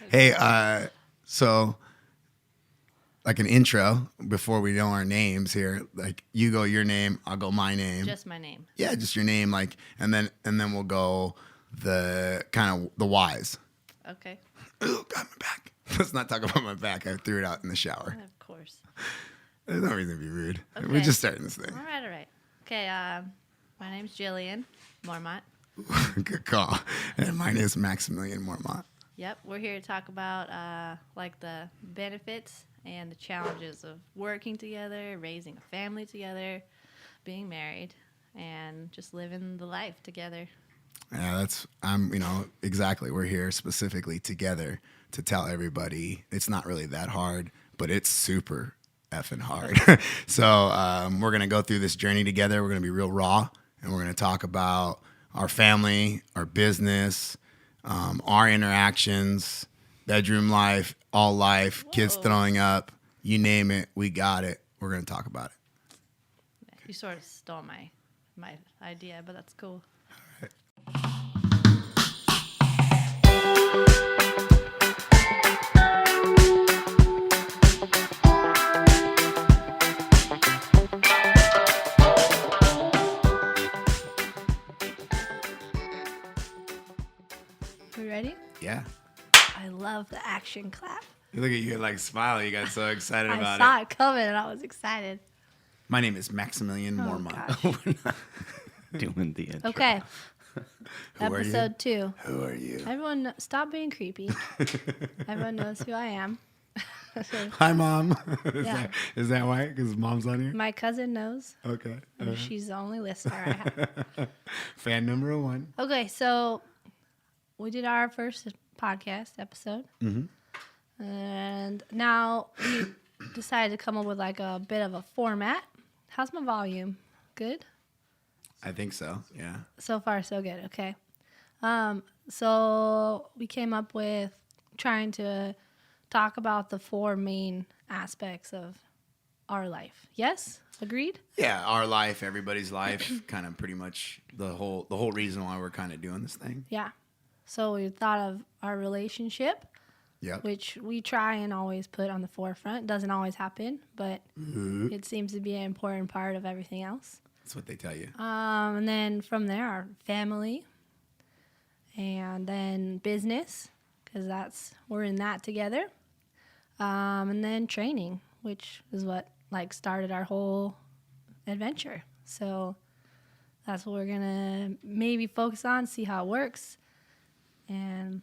Hey, so like an intro before we know our names here. Like you go your name, I'll go my name. Just my name. Yeah, just your name. Like, and then we'll go the kind of the whys. Okay. Ooh, got my back. Let's not talk about my back. I threw it out in the shower. Of course. There's no reason to be rude. Okay. We're just starting this thing. All right. Okay, my name's Jillian Mormont. Good call. And my name is Maximilian Mormont. Yep, we're here to talk about like the benefits and the challenges of working together, raising a family together, being married, and just living the life together. Yeah, exactly. We're here specifically together to tell everybody it's not really that hard, but it's super effing hard. So we're going to go through this journey together. We're going to be real raw, and we're going to talk about our family, our business, our interactions, bedroom life, all life, kids throwing up, you name it, we got it. We're going to talk about it. You sort of stole my idea, but that's cool. We ready? Yeah. I love the action clap. You look at you like smile. You got so excited about I saw it coming and I was excited. My name is Maximilian Mormont. Doing the intro. Okay. Who are you? Episode 2. Who are you? Everyone, stop being creepy. Everyone knows who I am. Hi, Mom. Yeah. Is that why? Because Mom's on here? My cousin knows. Okay. She's the only listener I have. Fan number 1. Okay, so we did our first podcast episode. Mm-hmm. And now we decided to come up with like a bit of a format. How's my volume? Good? I think so, yeah. So far, so good. Okay. So we came up with trying to talk about the 4 main aspects of our life. Yes? Agreed? Yeah, our life, everybody's life, kind of pretty much the whole reason why we're kind of doing this thing. Yeah. So we thought of our relationship, Yep. which we try and always put on the forefront. Doesn't always happen, but it seems to be an important part of everything else. That's what they tell you. And then from there, our family, and then business, because we're in that together. And then training, which is what like started our whole adventure. So that's what we're gonna maybe focus on, see how it works, and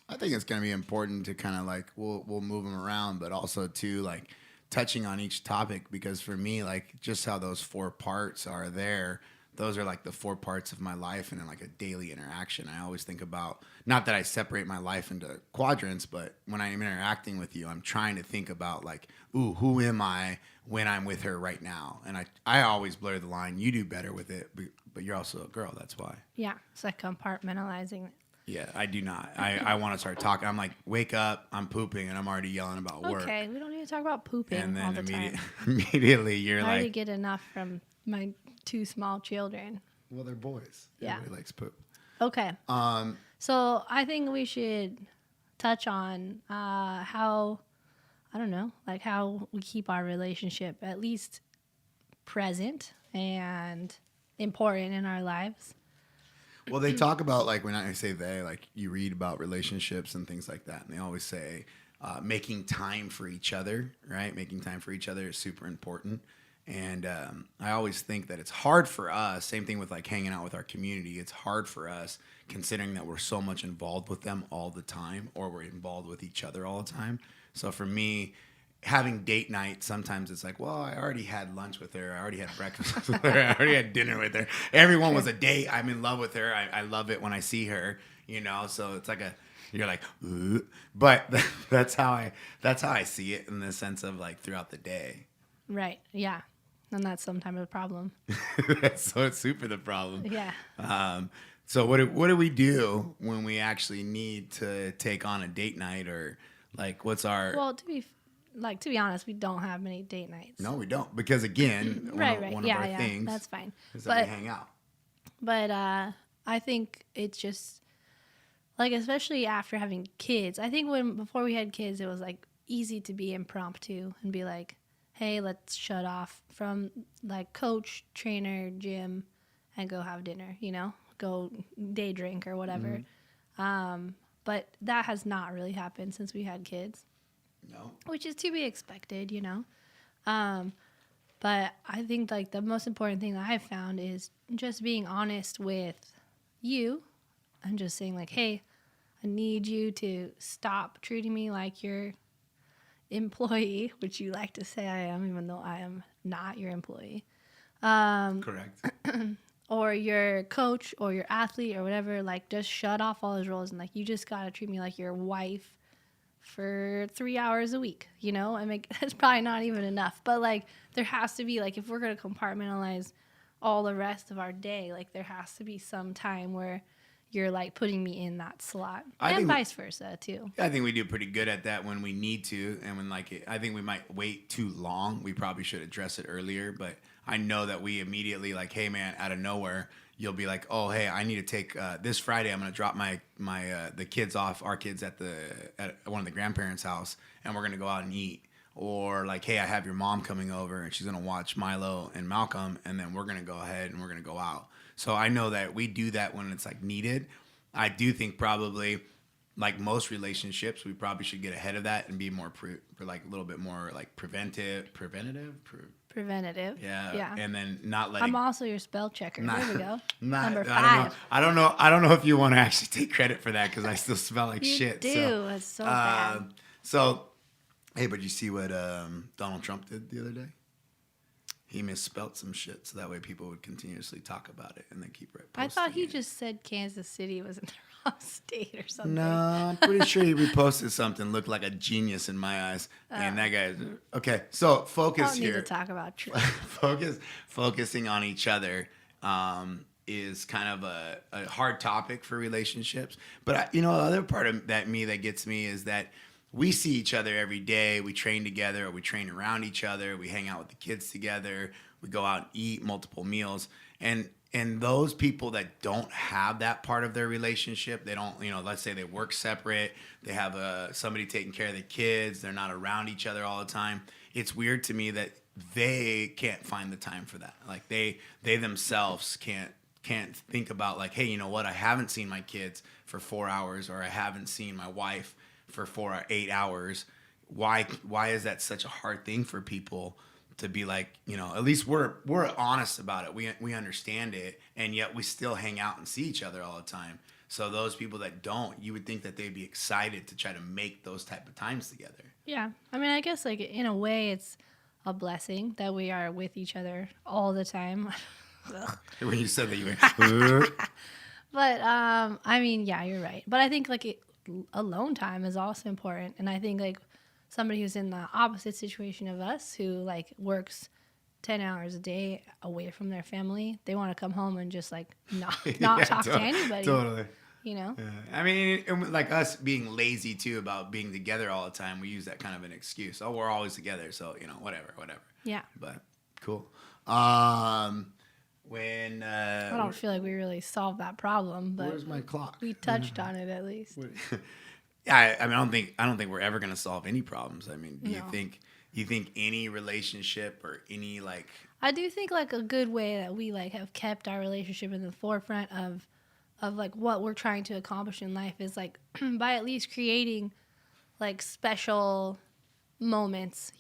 I think it's going to be important to kind of like we'll move them around, but also to like touching on each topic, because for me, like just how those 4 parts are there, those are like the 4 parts of my life and in like a daily interaction. I always think about, not that I separate my life into quadrants, but when I'm interacting with you, I'm trying to think about like, ooh, who am I when I'm with her right now? And I always blur the line. You do better with it, but you're also a girl. That's why. yeah, it's like compartmentalizing it. Yeah, I do not. I want to start talking. I'm like, wake up, I'm pooping, and I'm already yelling about work. Okay, we don't need to talk about pooping And all then the time. immediately you're I already like, get enough from my 2 small children. well, they're boys. Yeah. Everybody likes poop. Okay. So I think we should touch on how, I don't know, like how we keep our relationship at least present and important in our lives. Well, they talk about, like, when I say they, like, you read about relationships and things like that, and they always say making time for each other, right? Making time for each other is super important. And I always think that it's hard for us, same thing with, like, hanging out with our community, it's hard for us considering that we're so much involved with them all the time, or we're involved with each other all the time. So for me, having date night, sometimes it's like, well, I already had lunch with her. I already had breakfast with her. I already had dinner with her. Everyone was a date. I'm in love with her. I love it when I see her, you know? So it's like you're like, ooh. But that's how I see it in the sense of like throughout the day. Right. Yeah. And that's sometimes a problem. So it's super the problem. Yeah. So what do we do when we actually need to take on a date night, or like what's our... Well, to be honest, we don't have many date nights. No, we don't. Because again, right. one of Yeah, our yeah. things That's fine. is that we hang out. But I think it's just like especially after having kids. I think before we had kids, it was like easy to be impromptu and be like, hey, let's shut off from like coach, trainer, gym, and go have dinner, go day drink or whatever. But that has not really happened since we had kids. No. Which is to be expected, But I think like the most important thing that I've found is just being honest with you and just saying like, hey, I need you to stop treating me like your employee, which you like to say I am, even though I am not your employee. Correct. Or your coach or your athlete or whatever, like just shut off all those roles and like you just gotta treat me like your wife for 3 hours a week, I mean, that's probably not even enough, but like there has to be like, if we're gonna compartmentalize all the rest of our day, like there has to be some time where you're like putting me in that slot, and vice versa too. I think we do pretty good at that when we need to, and when I think we might wait too long. We probably should address it earlier, but I know that we immediately like, hey man, out of nowhere, you'll be like, oh hey, I need to take this Friday. I'm gonna drop my the kids off, our kids at one of the grandparents' house, and we're gonna go out and eat. Or like, hey, I have your mom coming over, and she's gonna watch Milo and Malcolm, and then we're gonna go ahead and we're gonna go out. So I know that we do that when it's like needed. I do think probably like most relationships, we probably should get ahead of that and be more like a little bit more like preventative. Yeah. And then not letting. I'm also your spell checker. There we go. Number 5. I don't know if you want to actually take credit for that because I still smell like shit. You do. It's so bad. So, hey, but you see what Donald Trump did the other day? He misspelt some shit, so that way people would continuously talk about it and then keep posting I thought he it. just said Kansas City was in the wrong state or something. No, I'm pretty sure he reposted something. Looked like a genius in my eyes. And that guy. Okay, so focus here. here. Don't need to talk about Trump. Focusing on each other is kind of a hard topic for relationships. But the other part of that gets me is that we see each other every day. We train together, or we train around each other. We hang out with the kids together. We go out and eat multiple meals. And those people that don't have that part of their relationship, they don't, let's say they work separate. They have somebody taking care of the kids. They're not around each other all the time. It's weird to me that they can't find the time for that. Like they themselves can't think about like, hey, you know what? I haven't seen my kids for 4 hours, or I haven't seen my wife for 4 or 8 hours. Why is that such a hard thing for people to be like, at least we're honest about it. We understand it, and yet we still hang out and see each other all the time. So those people that don't, you would think that they'd be excited to try to make those type of times together. Yeah. I mean, I guess like in a way it's a blessing that we are with each other all the time. When you said that, you went, but I mean, yeah, you're right. But I think like alone time is also important, and I think like somebody who's in the opposite situation of us, who like works 10 hours a day away from their family, they want to come home and just like not talk to anybody. Totally. Yeah. I mean, like us being lazy too about being together all the time, we use that kind of an excuse. Oh, we're always together, so whatever. Yeah. But cool. When I don't feel like we really solved that problem, but where's my clock? We touched on it at least. Yeah, I mean, I don't think we're ever gonna solve any problems. I mean, do you think any relationship or any like? I do think like a good way that we like have kept our relationship in the forefront of like what we're trying to accomplish in life is like by at least creating like special moments,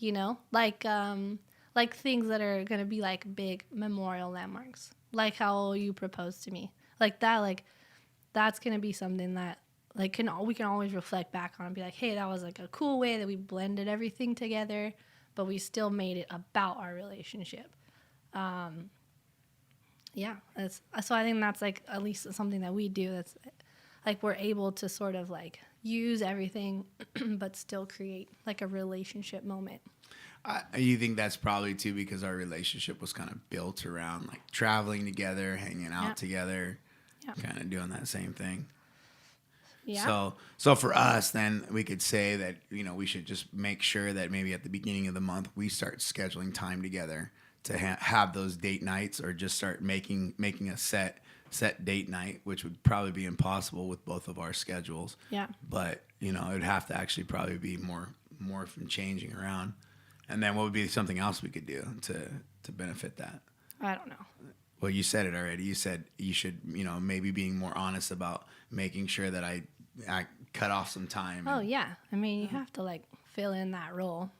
like things that are going to be like big memorial landmarks, like how you proposed to me, like that, like that's going to be something that like we can always reflect back on and be like, hey, that was like a cool way that we blended everything together, but we still made it about our relationship. Yeah, so I think that's like at least something that we do. That's like we're able to sort of like use everything, but still create like a relationship moment. You think that's probably too because our relationship was kind of built around like traveling together, hanging out together, kind of doing that same thing. Yeah. So for us, then we could say that we should just make sure that maybe at the beginning of the month we start scheduling time together to have those date nights, or just start making a set set date night, which would probably be impossible with both of our schedules. Yeah. But, you know, it would have to actually probably be more from changing around. And then what would be something else we could do to benefit that? I don't know. Well, you said it already. You said you should, you know, maybe being more honest about making sure that I cut off some time. Oh, yeah. I mean, you have to, like, fill in that role.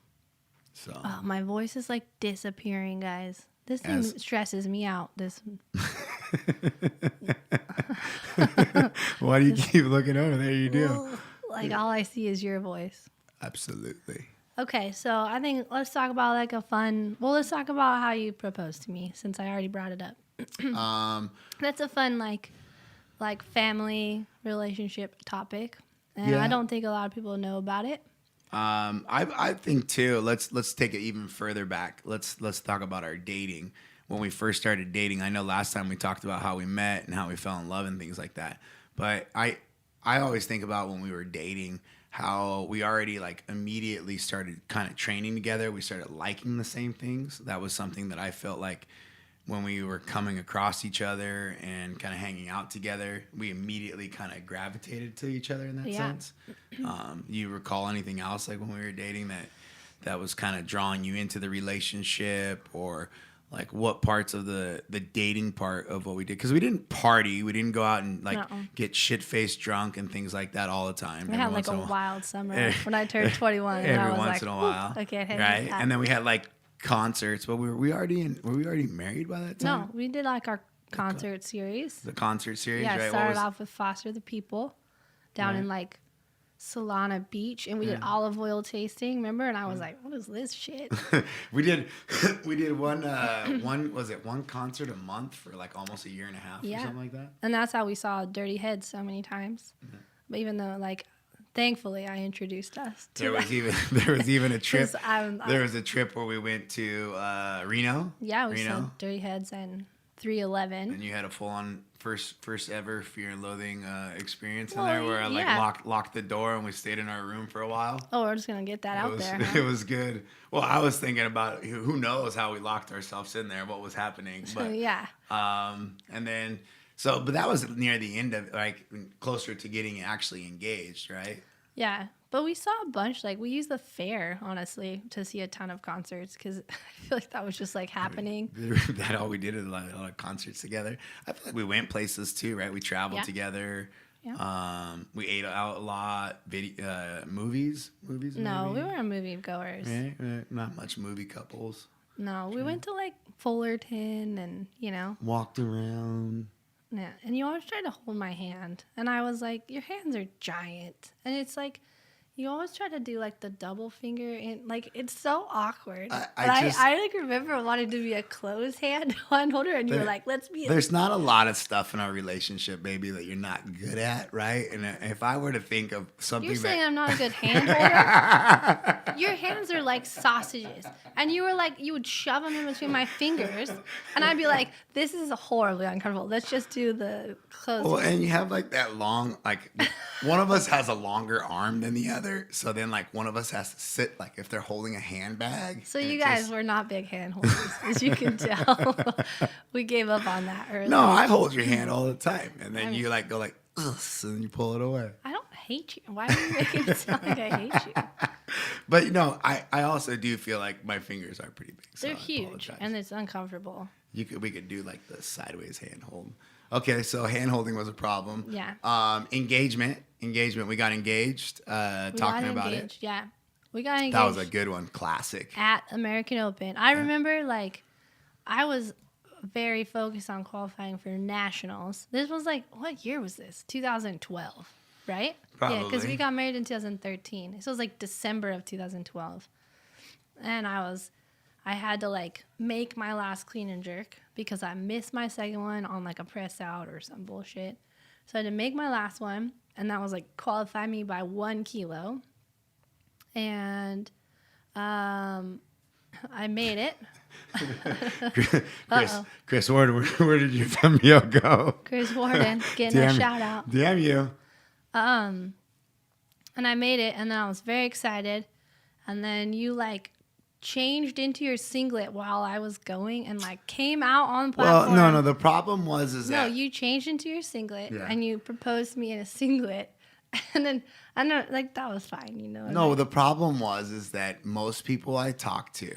So Oh, my voice is, like, disappearing, guys. This thing stresses me out. Why do you keep looking over there? You do. Like, all I see is your voice. Absolutely. Okay, so I think let's talk about, like, let's talk about how you proposed to me, since I already brought it up. That's a fun, like family relationship topic. And Yeah. I don't think a lot of people know about it. I think too. Let's take it even further back. Let's talk about our dating. When we first started dating, I know last time we talked about how we met and how we fell in love and things like that. But I always think about when we were dating, how we already like immediately started kind of training together. We started liking the same things. That was something that I felt like when we were coming across each other and kind of hanging out together, we immediately kind of gravitated to each other in that sense. You recall anything else like when we were dating that was kind of drawing you into the relationship, or like what parts of the dating part of what we did? Because we didn't party, we didn't go out and like get shit-faced drunk and things like that all the time. We had like a wild summer when I turned 21. And I was once like, in a while, I can't handle right? that. And then we had like concerts, but were we already married by that time? No, we did like our concert series. The concert series, Yeah, right? started off with Foster the People down in like Solana Beach, and we did olive oil tasting, remember? And I was like, what is this shit? we did one concert a month for like almost a year and a half or something like that. And that's how we saw Dirty Heads so many times. But even though, like, thankfully I introduced us to there was even a trip. 'Cause there was a trip where we went to Reno. Yeah, we Reno. saw Dirty Heads and 311. And you had a full-on first ever Fear and Loathing experience in there, where I like locked the door and we stayed in our room for a while. Oh, we're just gonna get that out there. Huh? It was good. Well, I was thinking about who knows how we locked ourselves in there, what was happening. But yeah. And then but that was near the end of like closer to getting actually engaged, right? Yeah. But we saw a bunch, like, we used the fair, honestly, to see a ton of concerts, because I feel like that was just, like, happening. That all we did is a lot of concerts together. I feel like we went places, too, right? We traveled together. Yeah. We ate out a lot. Movies? No, maybe? we weren't movie goers. Right. Not much movie couples. No, we went to, like, Fullerton and, you know. Walked around. Yeah, and you always tried to hold my hand. And I was like, your hands are giant. And it's like, you always try to do like the double finger, and like it's so awkward. I like remember wanting to be a closed hand holder, and you were like, "Let's be." There's not a lot of stuff in our relationship, baby, that you're not good at, right? And if I were to think of something, you're saying I'm not a good hand holder. Your hands are like sausages, and you were like, you would shove them in between my fingers, and I'd be like, "This is horribly uncomfortable. Let's just do the closed." Well, and you have like that long, like one of us has a longer arm than the other. So then, like, one of us has to sit, like, if they're holding a handbag. So you guys were not big hand holders, as you can tell. We gave up on that early. No, I hold your hand all the time. And then you, like, go like, ugh, and then you pull it away. I don't hate you. Why are you making it sound like I hate you? But, you know, I also do feel like my fingers are pretty big. So they're huge, and it's uncomfortable. We could do, like, the sideways hand hold. Okay, so hand holding was a problem. Yeah. Engagement. We got engaged. Talking about it. Yeah. We got engaged. That was a good one. Classic. At American Open. I remember, like, I was very focused on qualifying for nationals. This was, like, what year was this? 2012, right? Probably. Yeah, because we got married in 2013. This was, like, December of 2012. And I had to, like, make my last clean and jerk because I missed my second one on, like, a press out or some bullshit. So I had to make my last one, and that was, like, qualify me by 1 kilo. And I made it. Chris Warden, where did your thumbnail go? Chris Warden, getting a shout out. Damn you. And I made it, and then I was very excited. And then you, like, changed into your singlet while I was going and like came out on the Well, platform. no. The problem was No, that you changed into your singlet Yeah. and you proposed to me in a singlet. And then I know, like, that was fine, you know. no. The problem was that most people I talked to,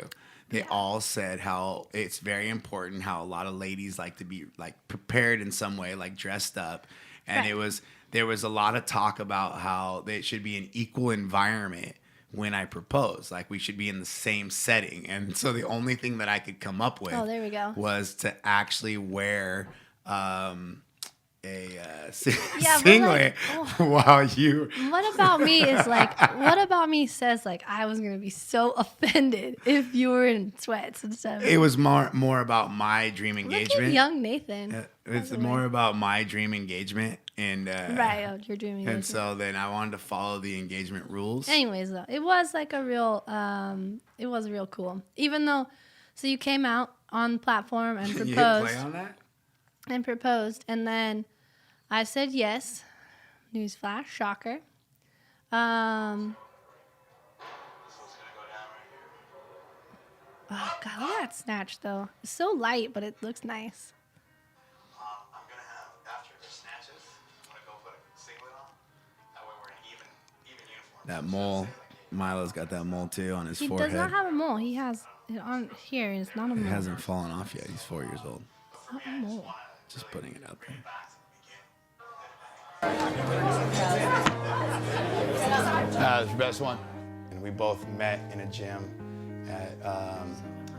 they all said how it's very important how a lot of ladies like to be like prepared in some way, like dressed up, and Right. there was a lot of talk about how it should be an equal environment when I propose, like we should be in the same setting, and so the only thing that I could come up with Oh, there we go. was to actually wear a Yeah, but, singlet like, while you. What about me is like, what about me says like I was going to be so offended if you were in sweats and stuff. It was more about my dream Look engagement. at young Nathan. It's by the more way. about my dream engagement, and Right, oh, you're dreaming. and so then I wanted to follow the engagement rules. Anyways, though, it was like a real, it was real cool. Even though, so you came out on the platform and You hit proposed. play on that? And then I said yes. Newsflash, shocker. Oh God, look at that snatch though. It's so light, but it looks nice. I'm gonna have after the snatches. I'm gonna go put a singlet on. That way we're in even uniform. That mole, Milo's got that mole too on his He forehead. does not have a mole. He has it on here, and it's not a It mole. hasn't fallen off yet. He's 4 years old. It's not a mole. Just putting it out there. It was the best one. And we both met in a gym at,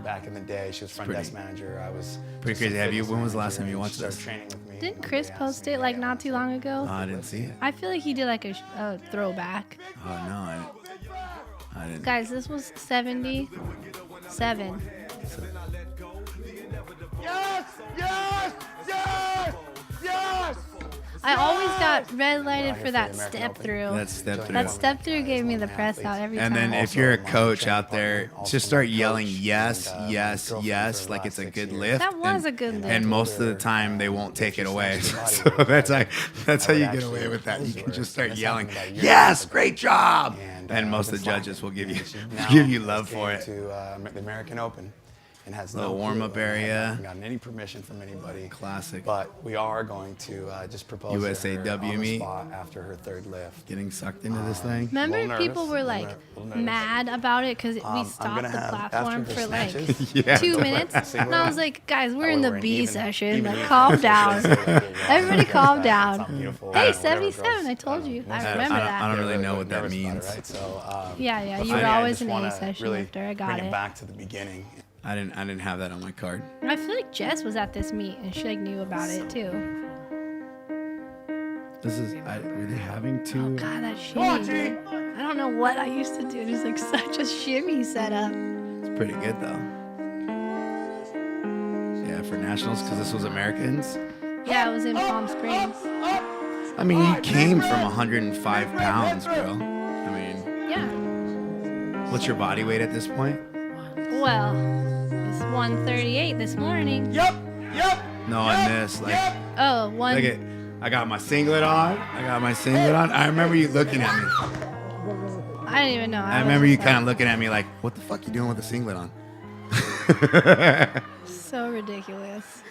back in the day. She was front pretty- desk manager. I was pretty just a crazy. Have you- fitness when was the last manager, time you and watched she started this? training with me. Didn't One Chris day post asked it me, like "Hey, not too long ago? I didn't see it. I feel like he did like a throwback. Oh no, I didn't. Guys, this was 77. Yes! Yes! Yes! Yes! I always got red lighted for for that the American step Open. through. That step through. That step through gave me the press out every And time. then if Also, you're a my coach training out there, partner, also just my start coach, yelling yes, and, my yes, girlfriend yes, for the like last it's a 6 good years. lift. That was and, a good lift. And most of the time they won't take it away. Body So weight. that's how I you would get away actually with that. You close can her, just start and that's yelling, happened about a year yes, ago. great job. And most I've of the been judges will slacking. give you And she now give you love just for came it. to the American Open and has Little no warm-up clue, and I area. haven't gotten any permission from anybody. Classic. But we are going to just propose USAW to her on the meet. spot after her third lift. Getting sucked into this thing. Remember, little people nervous, were a like little nervous. mad about it because we I'm stopped gonna the have, platform after the for like snatches, Yeah. 2 minutes. Single And I was line. like, guys, we're That in way the we're B even- session. even Like, uniform. calm down. So like, Everybody calm that's down. not beautiful. Hey, Whatever, 77. girls. I told you. I I remember don't that. really know what that nervous about it, means. right? So, Yeah, but you were finally, I always just an A wanna session really lifter. I got bring it. it back to the beginning. I didn't have that on my card. I feel like Jess was at this meet and she like knew about it too. Were they having Oh two? God, that shimmy. Dude. I don't know what I used to do. There's like such a shimmy setup. It's pretty good though. Yeah, for nationals because this was Americans. Yeah, it was in Palm Springs. I mean, you came from 105 pounds, bro. I mean, Yeah. what's your body weight at this point? Well, it's 138 this morning. No, I missed. Like, Oh, one. look at, I got my singlet on. I remember you looking at me. I didn't even know. I remember you kind of looking at me like, what the fuck you doing with the singlet on? So ridiculous.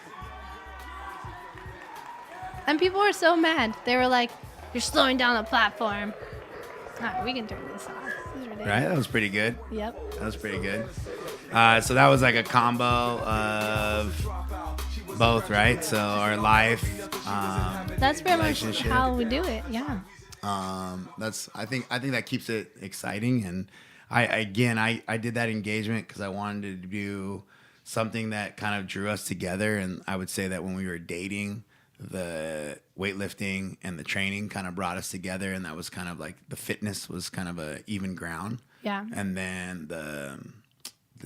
And people were so mad. They were like, "You're slowing down the platform." All right, we can turn this off. This is ridiculous. Right? That was pretty good. Yep. That was pretty good. So that was like a combo of both, right? So our life. That's pretty much Relationship. how we do it. Yeah. I think that keeps it exciting. And I did that engagement because I wanted to do something that kind of drew us together. And I would say that when we were dating, the weightlifting and the training kind of brought us together, and that was kind of like the fitness was kind of a even ground. Yeah. And then the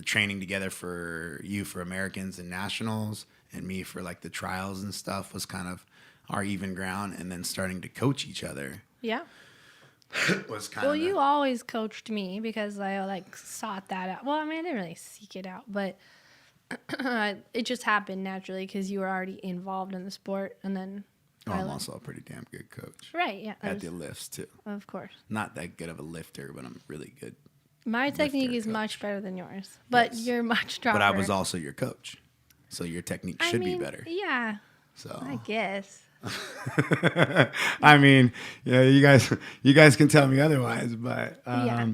training together for you for Americans and nationals, and me for like the trials and stuff was kind of our even ground. And then starting to coach each other Yeah. was kind Well, of you always coached me because I like sought that out. Well, I mean, I didn't really seek it out, but it just happened naturally because you were already involved in the sport, and then. I'm also a pretty damn good coach. Right. Yeah. At the lifts too. Of course. Not that good of a lifter, but I'm really good. My technique is coach. much better than yours, but Yes. you're much stronger. But I was also your coach, so your technique should be better. Yeah, So I guess. I mean, yeah, you guys can tell me otherwise, but Yeah.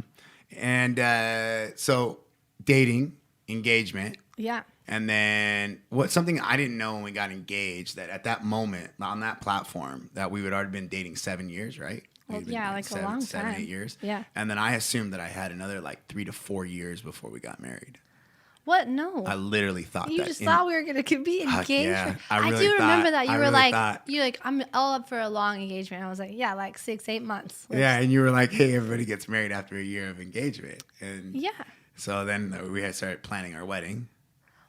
and so dating, engagement, Yeah. and then something I didn't know when we got engaged, that at that moment on that platform that we had already been dating 7 years, right? Well, We'd been yeah, dating like a long 7, time. 8 years. Yeah. And then I assumed that I had another like 3 to 4 years before we got married. What? No. I literally thought You that. just thought we were gonna be engaged. yeah. I really do remember thought- that. You I were really like, thought- you're like, I'm all up for a long engagement. I was like, yeah, like 6-8 months. Yeah, and you were like, "Hey, everybody gets married after a year of engagement." And Yeah. so then we had started planning our wedding.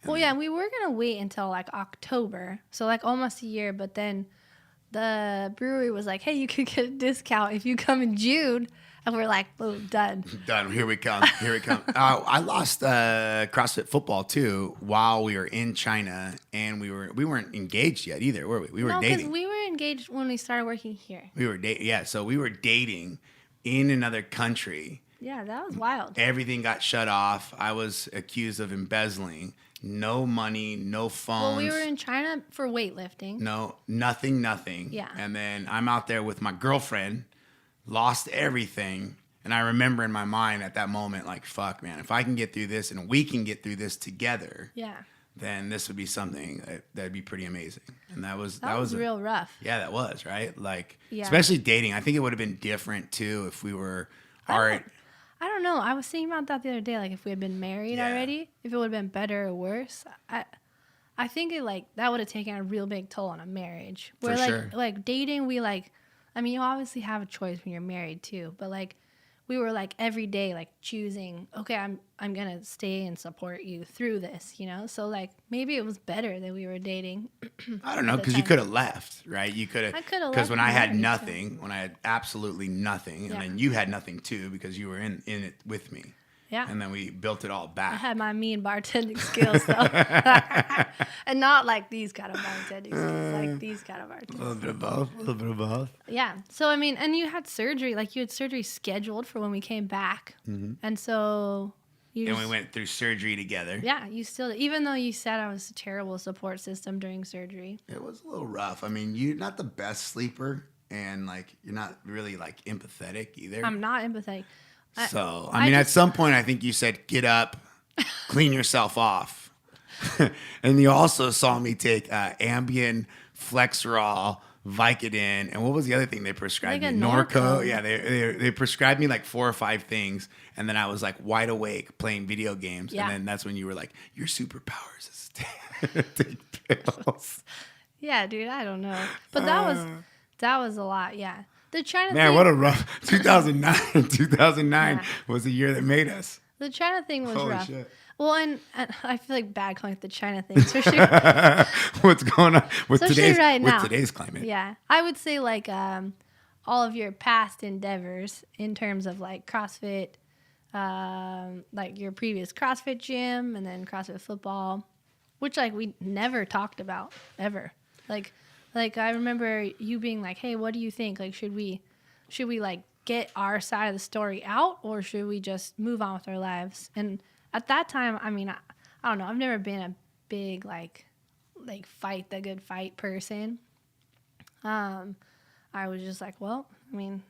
Well, yeah, we were gonna wait until like October, so like almost a year. But then the brewery was like, "Hey, you could get a discount if you come in June," and we're like, "Boom, done." Done. Here we come. Here we come. I lost CrossFit football too while we were in China, and we weren't engaged yet either, were we? We were No, because dating. we were engaged when we started working here. We were dating. Yeah, so we were dating in another country. Yeah, that was wild. Everything got shut off. I was accused of embezzling. No money, no phones. Well, we were in China for weightlifting. No, nothing. Yeah. And then I'm out there with my girlfriend, lost everything. And I remember in my mind at that moment, like, fuck, man, if I can get through this and we can get through this together, Yeah, then this would be something that'd be pretty amazing. And that was that was real rough. Yeah, that was, right? Like, Yeah. especially dating. I think it would have been different too if we were already. I don't know. I was thinking about that the other day. Like, if we had been married Yeah. already, if it would have been better or worse. I think that would have taken a real big toll on a marriage. Where sure. like dating, I mean, you obviously have a choice when you're married too, but like we were like every day like choosing, okay, I'm gonna stay and support you through this, you know. So like maybe it was better that we were dating. I don't know, at the because you time. could have left, right? You could have. I coulda Because left when and I had married, so- nothing, when I had absolutely nothing, Yeah. and then you had nothing too, because you were in it with me. Yeah. And then we built it all I back. had my mean bartending skills though, and not like these kind of bartending skills, like these kind of bartending. A little bit of both. A little bit of both. Yeah. So I mean, and you had surgery. Like you had surgery scheduled for when we came back, and so you. And just- we went through surgery together. Yeah, you still. Even though you said I was a terrible support system during surgery. It was a little rough. I mean, you're not the best sleeper, and like you're not really like empathetic either. I'm not empathetic. So I I mean, at just- some point, I think you said, "Get up, clean yourself off," and you also saw me take Ambien, Flexerol, Vicodin, and what was the other thing they prescribed Like me? a Norco. Yeah, they prescribed me like 4 or 5 things, and then I was like wide awake playing video games, Yeah. and then that's when you were like, "Your superpowers is take pills." Yeah, dude. I don't know, but that was a lot. Yeah. The China Man, thing. what a rough 2009. 2009 Yeah. was the year that made us. The China thing was Holy rough. shit. Well, and I feel like bad calling it the China thing, especially What's going on with Especially right now. today's climate? Yeah, I would say like all of your past endeavors in terms of like CrossFit, like your previous CrossFit gym and then CrossFit football, which like we never talked about ever. Like I remember you being like, "Hey, what do you think? Like, should we like get our side of the story out, or should we just move on with our lives?" And at that time, I mean, I don't know. I've never been a big like fight the good fight person. I was just like, well, I mean,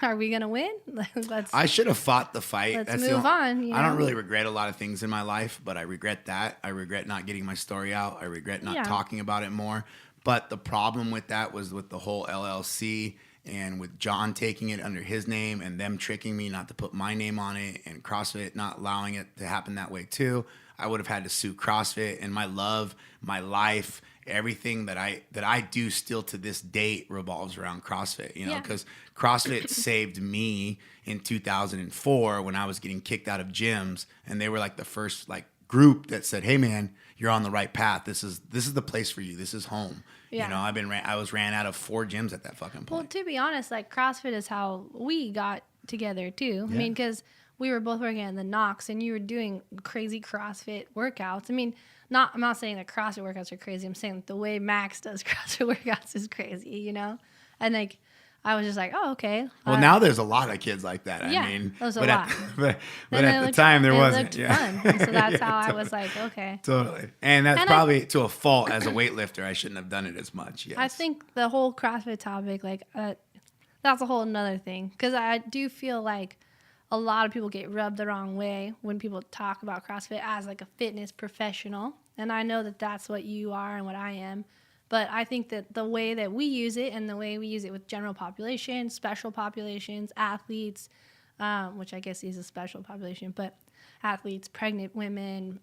are we gonna win? Let's. I should have fought the fight. Let's That's the move on, you I don't know? really regret a lot of things in my life, but I regret that. I regret not getting my story out. I regret not Yeah. talking about it more. But the problem with that was with the whole LLC and with John taking it under his name and them tricking me not to put my name on it and CrossFit not allowing it to happen that way too. I would have had to sue CrossFit, and my love, my life, everything that I do still to this date revolves around CrossFit, you know, Yeah. because CrossFit saved me in 2004 when I was getting kicked out of gyms, and they were like the first like group that said, "Hey man, you're on the right path. This is the place for you. This is home." Yeah. You know, I was ran out of 4 gyms at that fucking Well, point. to be honest, like CrossFit is how we got together too. I mean, because we were both working at the Knox, and you were doing crazy CrossFit workouts. I mean, I'm not saying that CrossFit workouts are crazy. I'm saying that the way Max does CrossFit workouts is crazy, you know. And like, I was just like, oh, okay. Well, now there's a lot of kids like that. Yeah, I mean, there's a but lot. but at the time there it wasn't. Looked fun. And so that's how I totally. was like, okay. Totally. And that's And probably to a fault as a weightlifter. I shouldn't have done it as much. Yes. I think the whole CrossFit topic, like, that's a whole another thing. Because I do feel like a lot of people get rubbed the wrong way when people talk about CrossFit as like a fitness professional. And I know that that's what you are and what I am. But I think that the way that we use it and the way we use it with general population, special populations, athletes, which I guess is a special population, but athletes, pregnant women,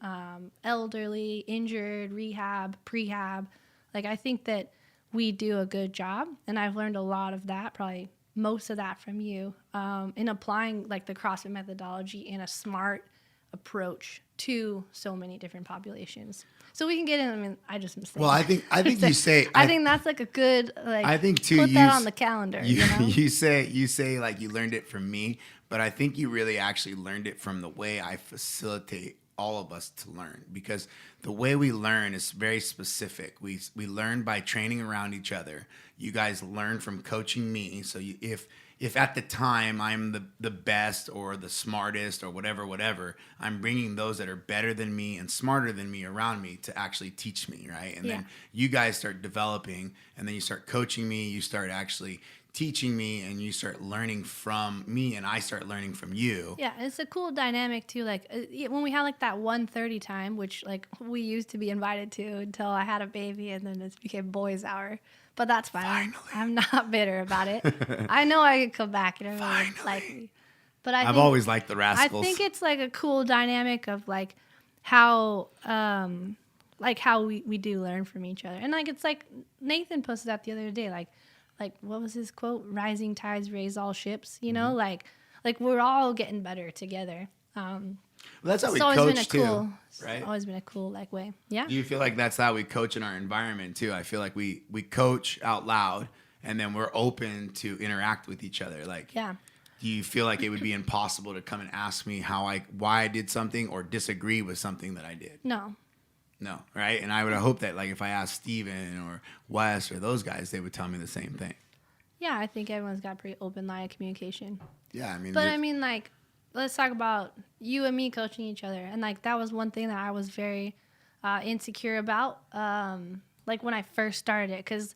elderly, injured, rehab, prehab. Like, I think that we do a good job. And I've learned a lot of that, probably most of that from you, in applying like the CrossFit methodology in a smart approach to so many different populations. So we can get in. I mean, I just mistake. Well, I think you say. I think that's like a good like. I think too. Put that on the calendar. You say like you learned it from me, but I think you really actually learned it from the way I facilitate all of us to learn, because the way we learn is very specific. We learn by training around each other. You guys learn from coaching me. So if at the time I'm the best or the smartest or whatever, I'm bringing those that are better than me and smarter than me around me to actually teach me, right? And then you guys start developing, and then you start coaching me, you start actually teaching me, and you start learning from me, and I start learning from you. Yeah, it's a cool dynamic too. Like when we had like that 1:30 time, which like we used to be invited to until I had a baby, and then it became boys' hour. But that's fine. I'm not bitter about it. I know I could come back. You know, like me. But I've always liked the Rascals. I think it's like a cool dynamic of like how we do learn from each other. And like it's like Nathan posted that the other day, like what was his quote? Rising tides raise all ships, you know? Like we're all getting better together. Well, that's how we coach too, right? It's always been a cool like way. Yeah. Do you feel like that's how we coach in our environment too? I feel like we coach out loud, and then we're open to interact with each other. Like, yeah. Do you feel like it would be impossible to come and ask me why I did something or disagree with something that I did? No, right? And I would hope that like if I asked Steven or Wes or those guys, they would tell me the same thing. Yeah, I think everyone's got pretty open line of communication. Yeah, I mean, but I mean, like, let's talk about you and me coaching each other. And like that was one thing that I was very insecure about, like when I first started it, because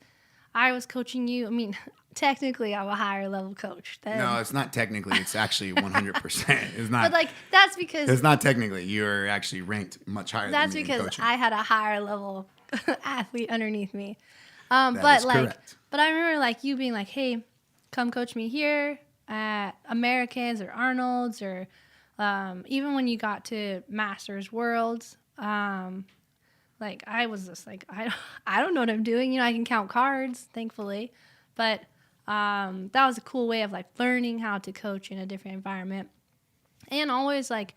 I was coaching you. I mean, technically, I'm a higher level coach. No, it's not technically. It's actually 100%. It's not. But like that's because it's not technically. You're actually ranked much higher. That's than me because in coaching. I had a higher level athlete underneath me. That but is like, correct. but I remember like you being like, "Hey, come coach me here at Americans or Arnold's," or even when you got to Masters Worlds. Like I was just like, I don't know what I'm doing. You know, I can count cards, thankfully, but that was a cool way of like learning how to coach in a different environment, and always like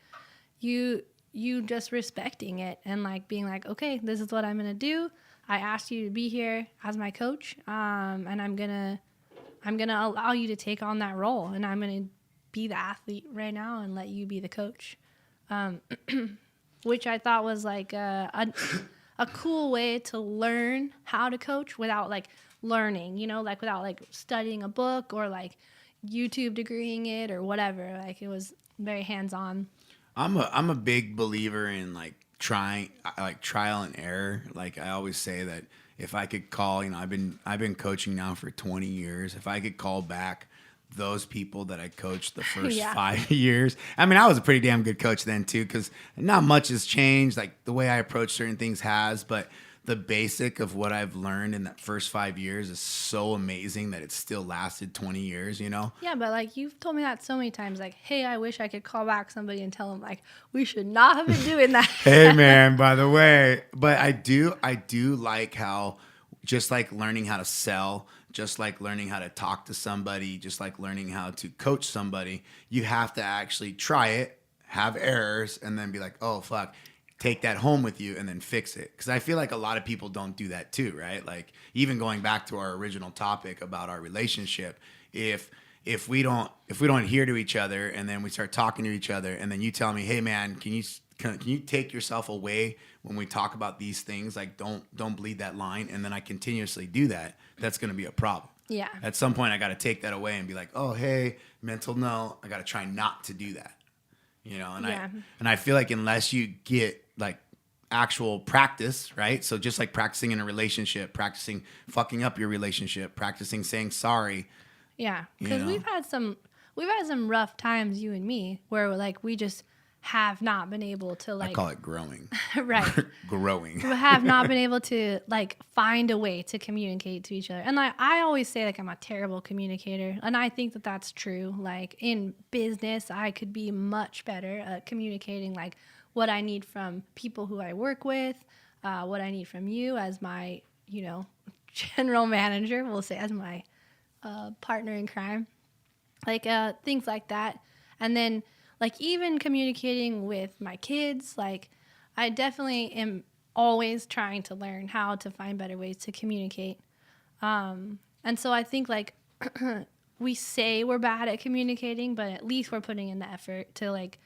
you just respecting it and like being like, okay, this is what I'm gonna do. I asked you to be here as my coach, and I'm gonna allow you to take on that role, and I'm gonna be the athlete right now and let you be the coach. Which I thought was like a cool way to learn how to coach without like learning, you know, like without like studying a book or like YouTube degreeing it or whatever. Like it was very hands-on. I'm a big believer in like trial and error. Like I always say that if I could call, you know, I've been coaching now for 20 years. If I could call back those people that I coached the first 5 years. I mean, I was a pretty damn good coach then too, because not much has changed. Like the way I approach certain things has, but the basic of what I've learned in that first 5 years is so amazing that it still lasted 20 years, you know? Yeah, but like you've told me that so many times, like, hey, I wish I could call back somebody and tell them like, we should not have been doing that. Hey man, by the way, but I do like how just like learning how to sell, just like learning how to talk to somebody, just like learning how to coach somebody, you have to actually try it, have errors, and then be like, oh, fuck, take that home with you and then fix it. Because I feel like a lot of people don't do that too, right? Like even going back to our original topic about our relationship, if we don't adhere to each other and then we start talking to each other and then you tell me, hey man, can you take yourself away when we talk about these things? Like don't bleed that line. And then I continuously do that. That's going to be a problem. Yeah. At some point, I got to take that away and be like, oh, hey, mental no, I got to try not to do that. And I feel like unless you get like actual practice, right? So just like practicing in a relationship, practicing fucking up your relationship, practicing saying sorry. Yeah, because we've had some rough times, you and me, where like we just have not been able to like. I call it growing. Right. Growing. We have not been able to like find a way to communicate to each other. And like I always say like I'm a terrible communicator, and I think that that's true. Like in business, I could be much better at communicating like what I need from people who I work with, what I need from you as my, general manager, we'll say as my partner in crime, like things like that. And then like even communicating with my kids, like I definitely am always trying to learn how to find better ways to communicate. And so I think like we say we're bad at communicating, but at least we're putting in the effort to like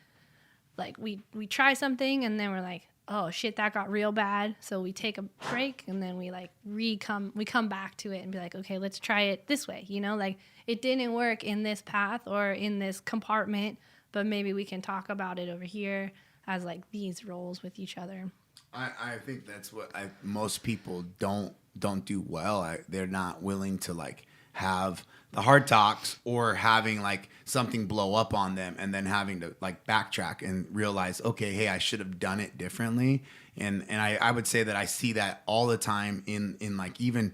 we try something and then we're like, oh shit, that got real bad. So we take a break and then we like we come back to it and be like, okay, let's try it this way. Like it didn't work in this path or in this compartment, but maybe we can talk about it over here as like these roles with each other. I think that's what most people don't do well. They're not willing to like have the hard talks or having like something blow up on them and then having to like backtrack and realize, okay, hey, I should have done it differently. And I would say that I see that all the time in like even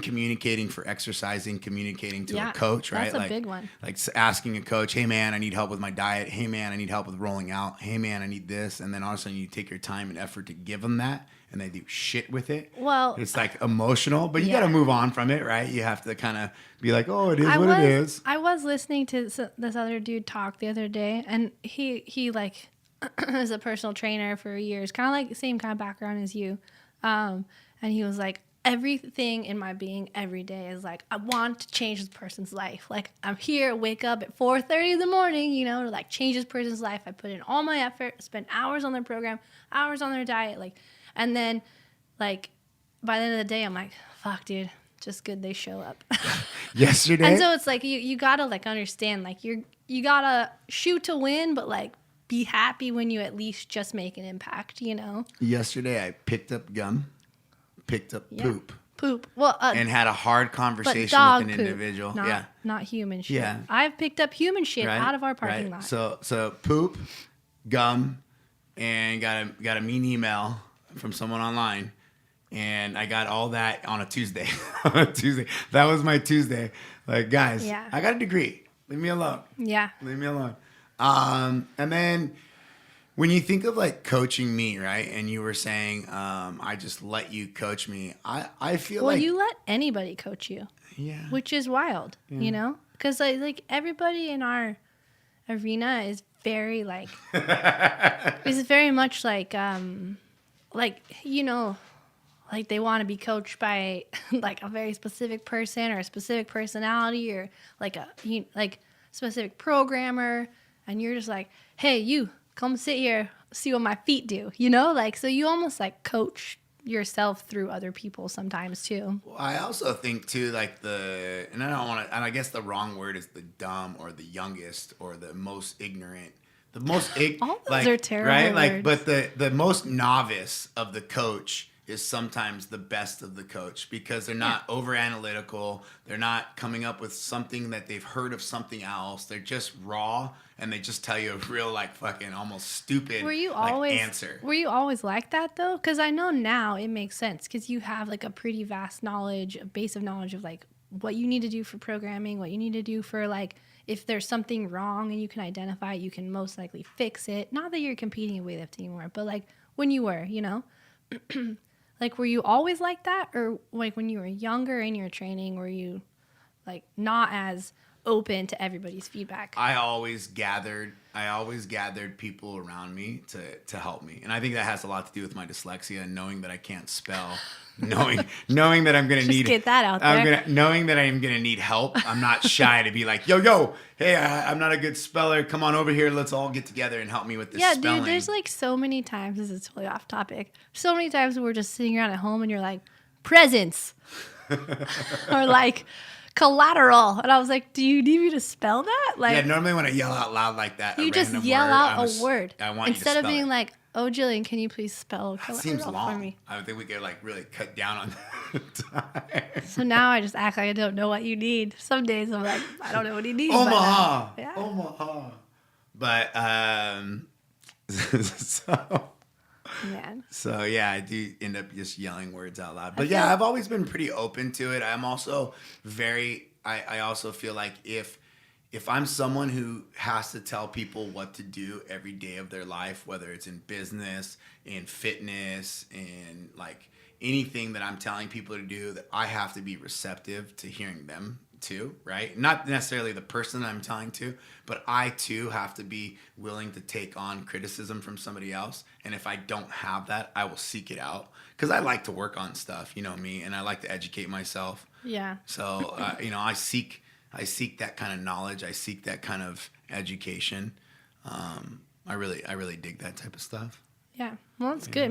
communicating for exercising, communicating to a coach, right? That's a big one. Like asking a coach, hey man, I need help with my diet. Hey man, I need help with rolling out. Hey man, I need this. And then all of a sudden you take your time and effort to give them that and they do shit with it. Well, it's like emotional, but you got to move on from it, right? You have to kind of be like, oh, it is what it is. I was listening to this other dude talk the other day, and he like is a personal trainer for years, kind of like the same kind of background as you. And he was like, everything in my being every day is like, I want to change this person's life. Like I'm here, wake up at 4:30 in the morning, to like change this person's life. I put in all my effort, spend hours on their program, hours on their diet, like, and then like by the end of the day, I'm like, fuck, dude, just good they show up. Yesterday. And so it's like you gotta like understand, like you gotta shoot to win, but like be happy when you at least just make an impact, Yesterday I picked up gum, picked up poop. Well, and had a hard conversation with an poop, individual. Not human shit. Yeah. I've picked up human shit Right? out of our parking Right? lot. So poop, gum, and got a mean email from someone online. And I got all that on a Tuesday. That was my Tuesday. Like, guys, I got a degree. Leave me alone. Yeah. Leave me alone. And then when you think of like coaching me, right? And you were saying, I just let you coach me. I feel like. Well, you let anybody coach you. Yeah. Which is wild, Because like everybody in our arena is very like, is very much like like they want to be coached by like a very specific person or a specific personality or like a specific programmer, and you're just like, hey, you come sit here, see what my feet do, like, so you almost like coach yourself through other people sometimes too. Well, I also think too, like and I don't want to, and I guess the wrong word is the dumb or the youngest or the most ignorant. The most all those are terrible right? words. Like, but the most novice of the coach is sometimes the best of the coach because they're not over analytical. They're not coming up with something that they've heard of something else. They're just raw and they just tell you a real like fucking almost stupid answer. Were you always like that though? Because I know now it makes sense because you have like a pretty vast base of knowledge of like what you need to do for programming, what you need to do for like if there's something wrong and you can identify it, you can most likely fix it. Not that you're competing in weightlifting anymore, but like when you were, Like, were you always like that? Or, like, when you were younger in your training, were you, like, not as open to everybody's feedback? I always gathered people around me to help me. And I think that has a lot to do with my dyslexia and knowing that I can't spell. knowing that I'm going to need... get that out there. Knowing that I'm going to need help. I'm not shy to be like, yo, hey, I'm not a good speller. Come on over here. Let's all get together and help me with this spelling. Dude, there's like so many times, this is totally off topic, so many times we're just sitting around at home and you're like, presents. Or like, collateral. And I was like, do you need me to spell that? Like, Yeah, normally when I yell out loud like that, you a just random yell word, out I'm a word. I want instead you to of spell being it. like, oh, Jillian, can you please spell That seems collateral for long. me? I think we could like really cut down on time. So now I just act like I don't know what you need. Some days I'm like, I don't know what he needs. Omaha. But, yeah. Omaha. But so Man. so yeah, I do end up just yelling words out loud. But feel- yeah, I've always been pretty open to it. I'm also I also feel like if I'm someone who has to tell people what to do every day of their life, whether it's in business, in fitness, in like anything that I'm telling people to do, that I have to be receptive to hearing them too, right? Not necessarily the person I'm telling to, but I too have to be willing to take on criticism from somebody else. And if I don't have that, I will seek it out because I like to work on stuff, you know me, and I like to educate myself. Yeah. So, I seek that kind of knowledge. I seek that kind of education. I really dig that type of stuff. Yeah. Well, it's good.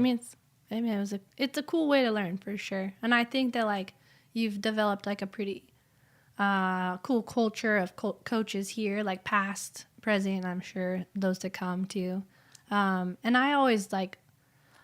It's a cool way to learn for sure. And I think that like you've developed like a pretty cool culture of coaches here, like past, present, I'm sure those to come too. And I always like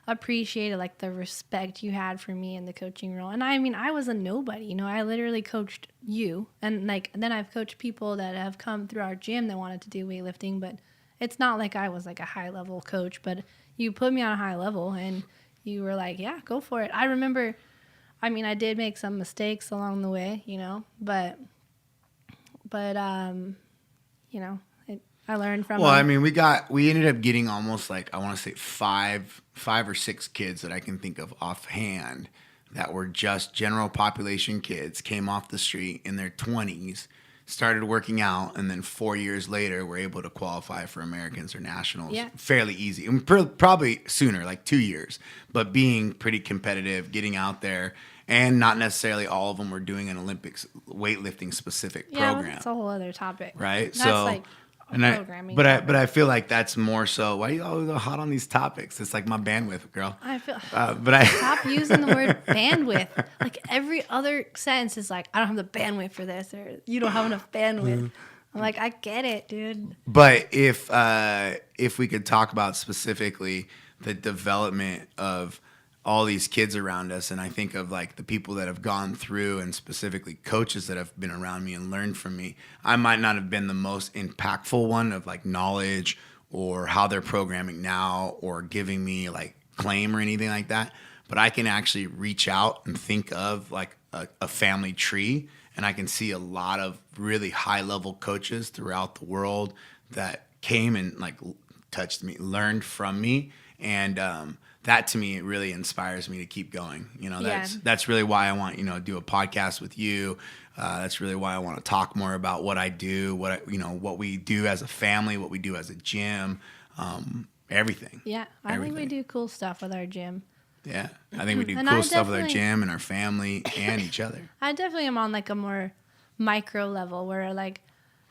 appreciated like the respect you had for me in the coaching role. And I mean, I was a nobody, you know, I literally coached you. And like, then I've coached people that have come through our gym that wanted to do weightlifting, but it's not like I was like a high level coach, but you put me on a high level and you were like, yeah, go for it. I remember, I mean, I did make some mistakes along the way, you know, but you know, I learned from Well, them. I mean, we ended up getting almost like, I want to say five or six kids that I can think of offhand that were just general population kids, came off the street in their 20s, started working out, and then 4 years later were able to qualify for Americans or nationals fairly easy. And probably sooner, like 2 years, but being pretty competitive, getting out there. And not necessarily all of them were doing an Olympics weightlifting specific program. Well, that's a whole other topic. Right? That's So, like and programming. but I feel like that's more so. Why are you always hot on these topics? It's like my bandwidth, girl. I feel. But Stop using the word bandwidth. Like every other sentence is like, I don't have the bandwidth for this, or you don't have enough bandwidth. I'm like, I get it, dude. But if we could talk about specifically the development of all these kids around us, and I think of like the people that have gone through, and specifically coaches that have been around me and learned from me, I might not have been the most impactful one of like knowledge or how they're programming now or giving me like claim or anything like that, but I can actually reach out and think of like a family tree, and I can see a lot of really high level coaches throughout the world that came and like touched me, learned from me, and that to me, it really inspires me to keep going. You know, that's really why I want, do a podcast with you. That's really why I want to talk more about what I do, what we do as a family, what we do as a gym, everything. Yeah, I think we do cool stuff with our gym. Yeah, I think we do And cool I stuff with our definitely- gym and our family and each other. I definitely am on like a more micro level where like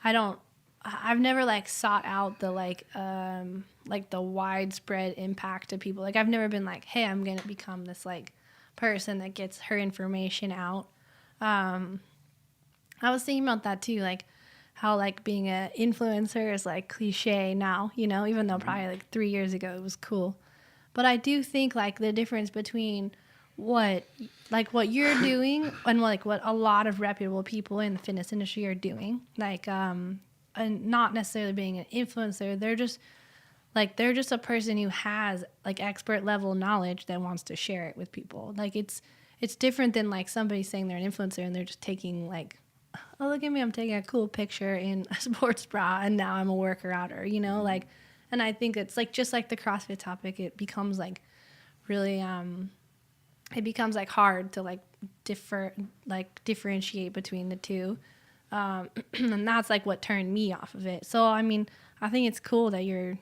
I've never like sought out the like the widespread impact to people. Like I've never been like, hey, I'm gonna become this like person that gets her information out. I was thinking about that too, like how like being an influencer is like cliche now, even though probably like 3 years ago it was cool. But I do think like the difference between what you're doing and like what a lot of reputable people in the fitness industry are doing, like and not necessarily being an influencer, they're just a person who has like expert level knowledge that wants to share it with people. Like it's different than like somebody saying they're an influencer and they're just taking like, oh, look at me, I'm taking a cool picture in a sports bra and now I'm a worker outer, like. And I think it's like just like the CrossFit topic, it becomes like really it becomes like hard to like differentiate between the two. And that's like what turned me off of it. So I mean, I think it's cool that you're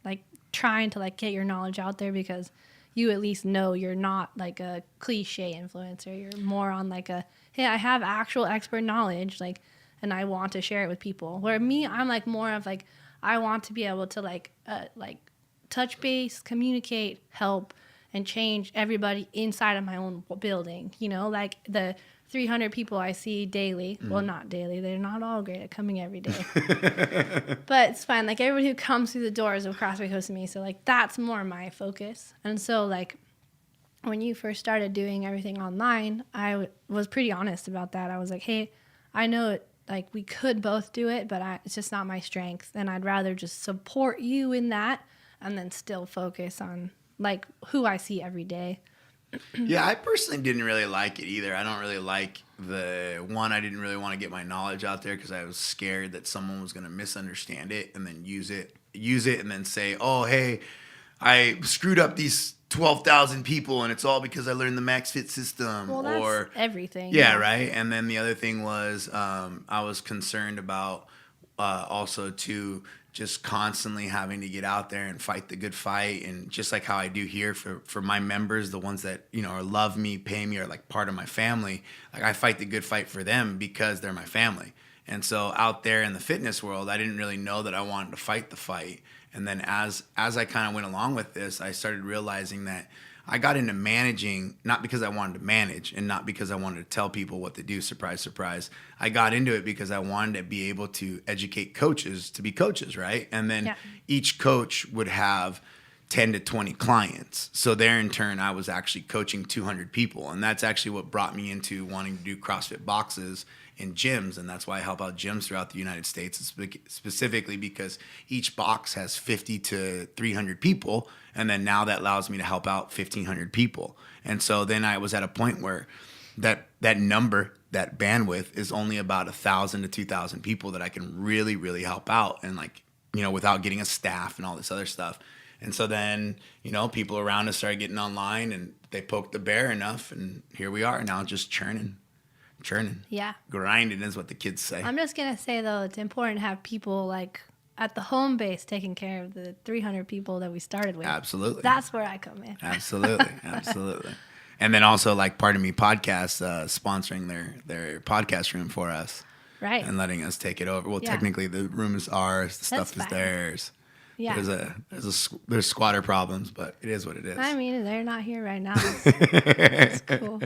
like trying to like get your knowledge out there, because you at least know you're not like a cliche influencer. You're more on like a, hey, I have actual expert knowledge, like, and I want to share it with people. Where me, I'm like more of like, I want to be able to like touch base, communicate, help, and change everybody inside of my own building. Like the 300 people I see daily. Well, not daily. They're not all great at coming every day. But it's fine. Like, everybody who comes through the doors of CrossFit Coach to me. So, like, that's more my focus. And so, like, when you first started doing everything online, I was pretty honest about that. I was like, hey, I know it, like, we could both do it, but it's just not my strength. And I'd rather just support you in that and then still focus on, like, who I see every day. Yeah, I personally didn't really like it either. I don't really like I didn't really want to get my knowledge out there because I was scared that someone was going to misunderstand it and then use it and then say, oh, hey, I screwed up these 12,000 people and it's all because I learned the MaxFit system. Well, that's everything. Yeah, right. And then the other thing was I was concerned about also too, just constantly having to get out there and fight the good fight. And just like how I do here for my members, the ones that, you know, or love me, pay me, or like part of my family, like I fight the good fight for them because they're my family. And so out there in the fitness world, I didn't really know that I wanted to fight the fight. And then as I kind of went along with this, I started realizing that I got into managing, not because I wanted to manage and not because I wanted to tell people what to do. Surprise, surprise. I got into it because I wanted to be able to educate coaches to be coaches, right? And then each coach would have 10 to 20 clients. So there in turn, I was actually coaching 200 people. And that's actually what brought me into wanting to do CrossFit boxes in gyms. And that's why I help out gyms throughout the United States, specifically because each box has 50 to 300 people. And then now that allows me to help out 1,500 people. And so then I was at a point where that number, that bandwidth is only about 1,000 to 2,000 people that I can really, really help out. And like, you know, without getting a staff and all this other stuff. And so then, you know, people around us started getting online and they poked the bear enough. And here we are now, just churning. Yeah. Grinding is what the kids say. I'm just going to say, though, it's important to have people like at the home base taking care of the 300 people that we started with. Absolutely. That's where I come in. Absolutely. And then also like Pardon Me Podcast sponsoring their podcast room for us. Right. And letting us take it over. Well, technically the room is ours. The stuff is theirs. Yeah. There's squatter problems, but it is what it is. I mean, they're not here right now. It's cool.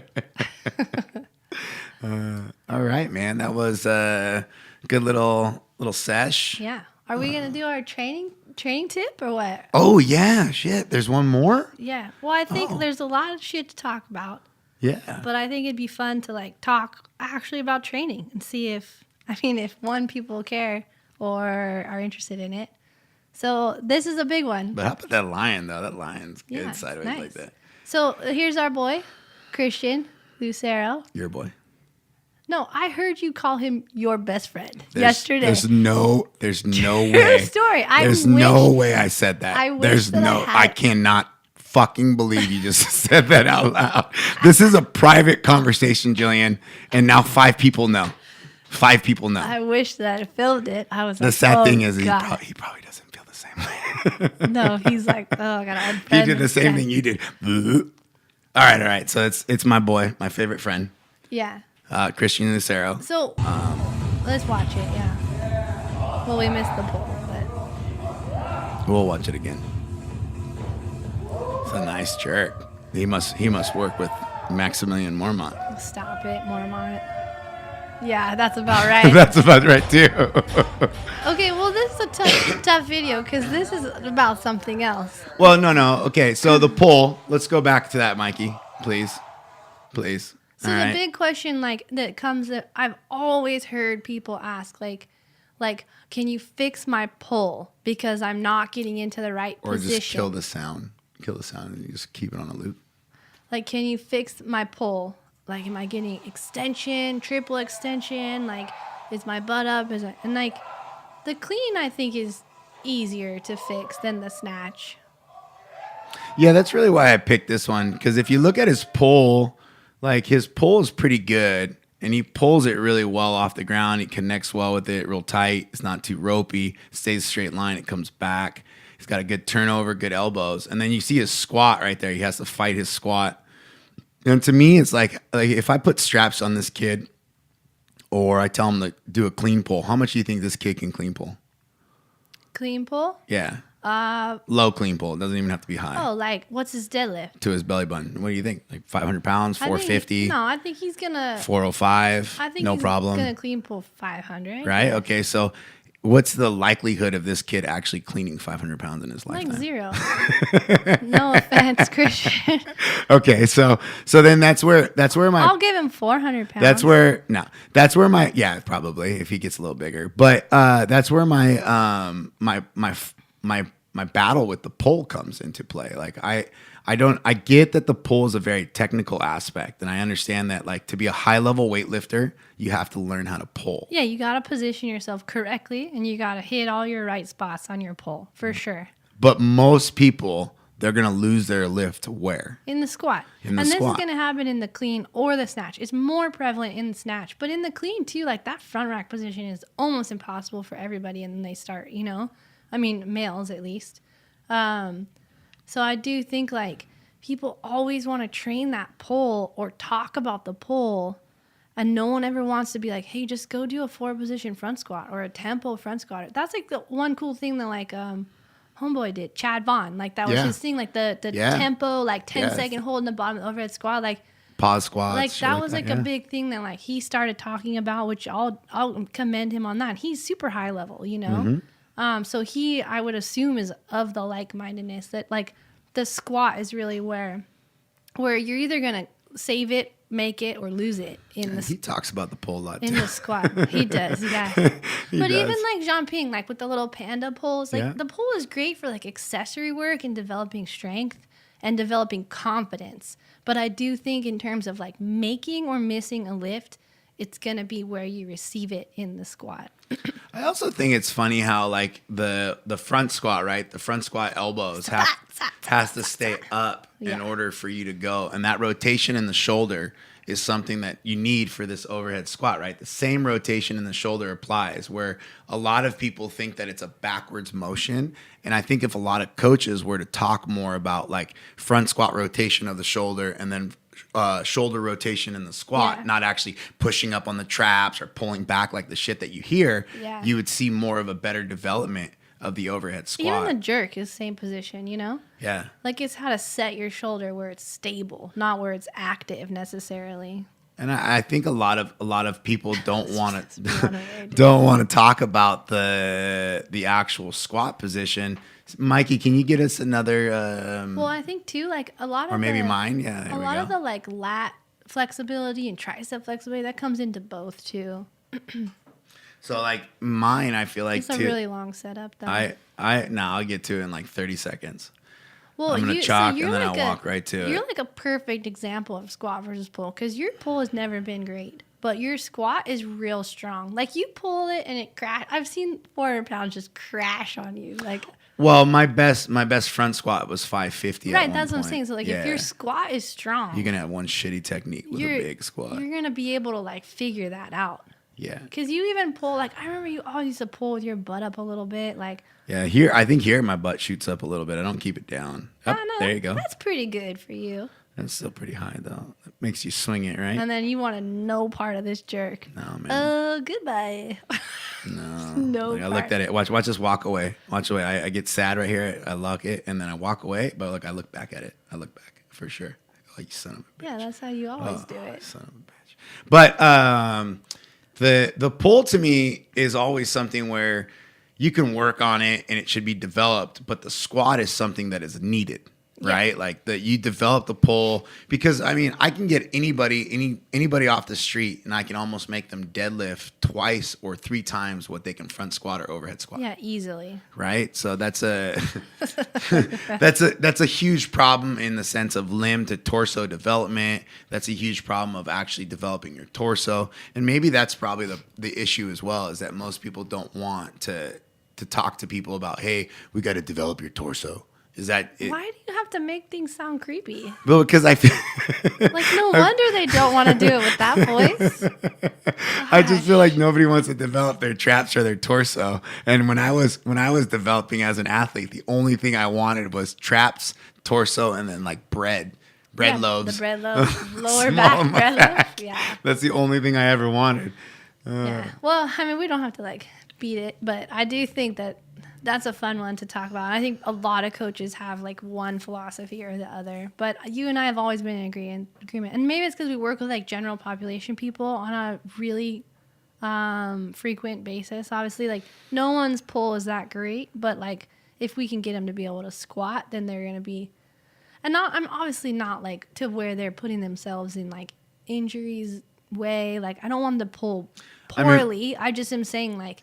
All right, man. That was a good little sesh. Yeah. Are we gonna do our training tip or what? Oh yeah, shit. There's one more. Yeah. Well, I think there's a lot of shit to talk about. Yeah. But I think it'd be fun to like talk actually about training and see if people care or are interested in it. So this is a big one. But how about that lion though? That lion's good Yeah, sideways nice. like that. So here's our boy, Christian Lucero. Your boy. No, I heard you call him your best friend yesterday. There's no way. True story. There's no way I said that. I wish I cannot fucking believe you just said that out loud. This is a private conversation, Jillian, and now 5 people know. 5 people know. I wish that I filmed it. I was the like, sad thing is God. he probably doesn't feel the same way. No, he's like, oh, I gotta unfriend He did the same thing you did. All right. So it's my boy, my favorite friend. Yeah. Christian Lucero. So let's watch it. Yeah. Well, we missed the poll, but We'll watch it again. It's a nice jerk. He must work with Maximilian Mormont. stop it, Mormont. Yeah, that's about right. That's about right too. Okay, well, this is a tough video because this is about something else. Well, no. Okay, so the poll. Let's go back to that, Mikey, please. So the big question, that comes that I've always heard people ask, like, can you fix my pull because I'm not getting into the right position? Or just kill the sound. Kill the sound and you just keep it on a loop. Like, can you fix my pull? Like, am I getting extension, triple extension? Like, is my butt up? And the clean, I think, is easier to fix than the snatch. Yeah, that's really why I picked this one. Because if you look at his pull, his pull is pretty good. And he pulls it really well off the ground. He connects well with it, real tight. It's not too ropey. Stays straight line. It comes back. He's got a good turnover, good elbows. And then you see his squat right there. He has to fight his squat. And to me, it's like if I put straps on this kid or I tell him to do a clean pull, how much do you think this kid can clean pull? Clean pull? Yeah. Low clean pull. It doesn't even have to be high. Oh, like what's his deadlift? To his belly button. What do you think? Like 500 pounds, 450, I think he's gonna. 405. I think no he's problem. gonna clean pull 500. Right? Okay, so what's the likelihood of this kid actually cleaning 500 pounds in his lifetime? Like 0. No offense, Christian. Okay, so then that's where my I'll give him 400 pounds. that's where my probably if he gets a little bigger, but that's where my my battle with the pole comes into play. Like I get that the pole is a very technical aspect, and I understand that like to be a high level weightlifter, you have to learn how to pull. Yeah, you got to position yourself correctly, and you got to hit all your right spots on your pole for sure. But most people, they're gonna lose their lift where? In the squat. And this is going to happen in the clean or the snatch. It's more prevalent in the snatch. But in the clean, too, like that front rack position is almost impossible for everybody. And then they start, I mean, males at least. So I do think like people always want to train that pole or talk about the pole. And no one ever wants to be like, hey, just go do a 4-position front squat or a tempo front squat. That's like the one cool thing that like homeboy did, Chad Vaughn. Like that was his thing, like the tempo, like 10-second hold in the bottom of the overhead squat, like pause squats. Like that was like a big thing that like he started talking about, which I'll commend him on that. He's super high level, So he, I would assume, is of the like-mindedness that like the squat is really where you're either gonna save it, make it, or lose it in the. He talks about the pole a lot in too. the squat. He does, yeah. But even like Jean Ping, like with the little panda poles, like the pole is great for like accessory work and developing strength and developing confidence. But I do think in terms of like making or missing a lift, it's gonna be where you receive it in the squat. I also think it's funny how like the front squat, right? The front squat elbows has to stay up in order for you to go. And that rotation in the shoulder is something that you need for this overhead squat, right? The same rotation in the shoulder applies, where a lot of people think that it's a backwards motion. And I think if a lot of coaches were to talk more about like front squat rotation of the shoulder and then shoulder rotation in the squat, not actually pushing up on the traps or pulling back like the shit that you hear, you would see more of a better development of the overhead squat. Even the jerk is same position, Yeah. Like it's how to set your shoulder where it's stable, not where it's active necessarily. And I think a lot of people don't want to talk about the actual squat position. Mikey, can you get us another? Well, I think too, like a lot of or maybe mine. Yeah, a lot of the like lat flexibility and tricep flexibility that comes into both too. So like mine, I feel like it's a really long setup though. I'll get to it in like 30 seconds. Well, I'm gonna chalk and then I'll walk right to it. You're like a perfect example of squat versus pull because your pull has never been great, but your squat is real strong. Like you pull it and it crash. I've seen 400 pounds just crash on you. Like, well, my best front squat was 550. Right, that's what I'm saying. So like, if your squat is strong, you're gonna have one shitty technique with a big squat. You're gonna be able to like figure that out. Yeah. Because you even pull, like, I remember you always used to pull with your butt up a little bit. Like, yeah, I think here my butt shoots up a little bit. I don't keep it down. Up, there you go. That's pretty good for you. That's still pretty high, though. It makes you swing it, right? And then you want no part of this jerk. No, man. Oh, goodbye. No. Like, I looked at it. Watch us walk away. Watch away. I get sad right here. I lock it, and then I walk away. But, look, I look back at it. I look back, for sure. Oh, you son of a bitch. Yeah, that's how you always do it. Son of a bitch. But, the pull to me is always something where you can work on it and it should be developed, but the squat is something that is needed, right? Like that you develop the pull because I mean I can get anybody off the street and I can almost make them deadlift twice or 3 times what they can front squat or overhead squat. Yeah, easily. Right? So that's a that's a huge problem in the sense of limb to torso development. That's a huge problem of actually developing your torso. And maybe that's probably the issue as well, is that most people don't want to talk to people about, hey, we got to develop your torso. Is that it? Why do you have to make things sound creepy? Well, because I feel like no wonder they don't want to do it with that voice. I just feel like nobody wants to develop their traps or their torso. And when I was developing as an athlete, the only thing I wanted was traps, torso, and then like bread loaves. The bread loaves, lower back bread loaves. Yeah. That's the only thing I ever wanted. Yeah. Well, I mean, we don't have to like beat it, but I do think that that's a fun one to talk about. I think a lot of coaches have like one philosophy or the other, but you and I have always been in agreement. And maybe it's because we work with like general population people on a really frequent basis. Obviously, like no one's pull is that great, but like if we can get them to be able to squat, then they're gonna be. And I'm obviously not like to where they're putting themselves in like injuries way. Like I don't want them to pull poorly. I just am saying like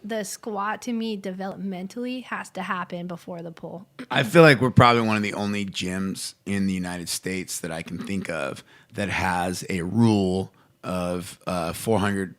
the squat to me developmentally has to happen before the pull. I feel like we're probably one of the only gyms in the United States that I can think of that has a rule of 400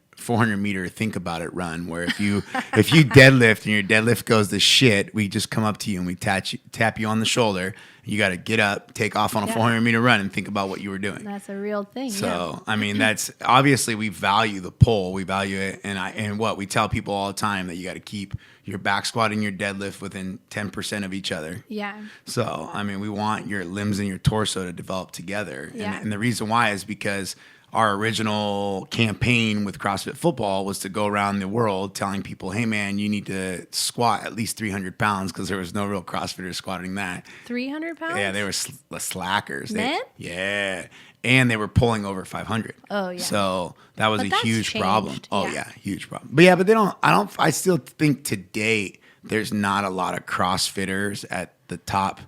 meter think about it run, where if you deadlift and your deadlift goes to shit, we just come up to you and we tap you on the shoulder. You got to get up, take off on a 400 meter run, and think about what you were doing. That's a real thing. So I mean, that's obviously we value the pull, we value it, and what we tell people all the time that you got to keep your back squat and your deadlift within 10% of each other. Yeah. So I mean, we want your limbs and your torso to develop together, and the reason why is because our original campaign with CrossFit Football was to go around the world telling people, hey, man, you need to squat at least 300 pounds because there was no real CrossFitters squatting that. 300 pounds? Yeah, they were slackers. Men? Yeah. And they were pulling over 500. Oh, yeah. So that was a huge problem. Oh, yeah, huge problem. But I still think to date, there's not a lot of CrossFitters at the top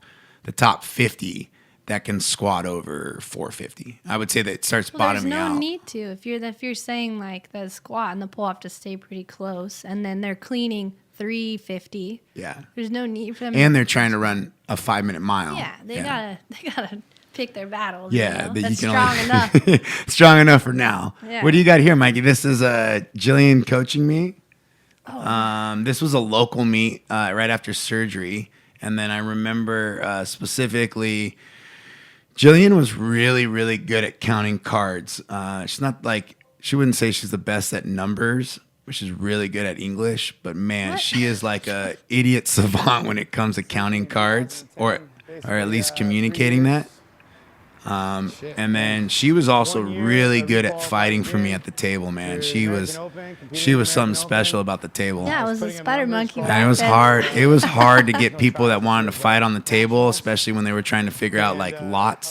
50 that can squat over 450. I would say that it starts bottoming out. There's no need to. If you're saying like the squat and the pull have to stay pretty close, and then they're cleaning 350. Yeah. There's no need for them. And they're trying to run a 5-minute mile. Yeah, they gotta pick their battles. Yeah, that's strong enough. Strong enough for now. Yeah. What do you got here, Mikey? This is Jillian coaching me. Oh. This was a local meet right after surgery, and then I remember specifically. Jillian was really, really good at counting cards. She's not like, she wouldn't say she's the best at numbers, but she's really good at English. But man, she is like a idiot savant when it comes to counting cards, or at least communicating that. And then she was also really good at fighting for me at the table, man. She was something special about the table. Yeah, it was a spider monkey. And it was hard. It was hard to get people that wanted to fight on the table, especially when they were trying to figure out like lot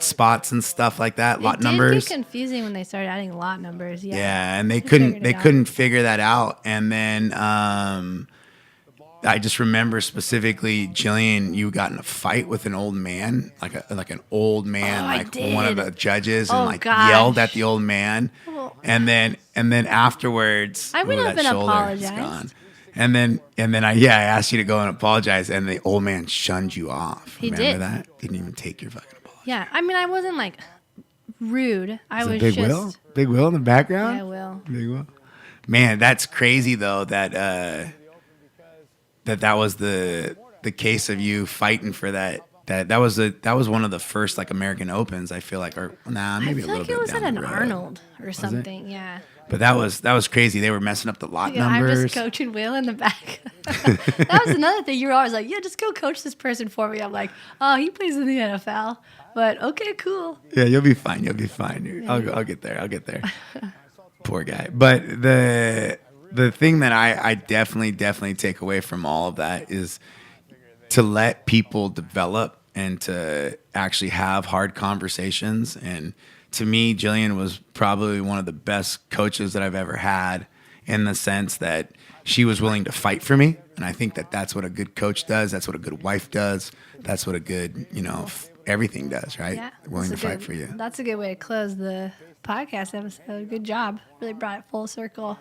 spots and stuff like that, lot numbers. It did get confusing when they started adding lot numbers. Yeah. Yeah, and they couldn't figure that out. And then I just remember specifically, Jillian, you got in a fight with an old man, like an old man, one of the judges, and yelled at the old man, and then afterwards, I went up and apologized. Gone. And then I asked you to go and apologize, and the old man shunned you off. Remember that? Didn't even take your fucking apology. Yeah, I mean, I wasn't like rude. I was Big just Big Will in the background. Yeah, Will. Big Will. Man, that's crazy though. That was the case of you fighting for that. That was one of the first like American Opens. I feel like, or maybe a little bit. It was down at an the road. Arnold or something. Yeah. But that was crazy. They were messing up the lot numbers. I'm just coaching Will in the back. That was another thing. You were always like, yeah, just go coach this person for me. I'm like, oh, he plays in the NFL. But okay, cool. Yeah, you'll be fine. You'll be fine. Yeah. I'll get there. Poor guy. But the thing that I definitely take away from all of that is to let people develop and to actually have hard conversations. And to me, Jillian was probably one of the best coaches that I've ever had, in the sense that she was willing to fight for me. And I think that that's what a good coach does. That's what a good wife does. That's what a good, everything does, right? Yeah, willing to fight for you. That's a good way to close the podcast episode. Good job. Really brought it full circle.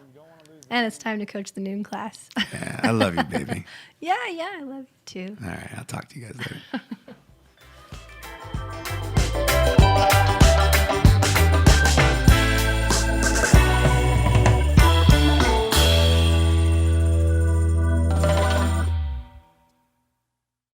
And it's time to coach the noon class. Yeah, I love you, baby. Yeah, I love you too. All right, I'll talk to you guys later.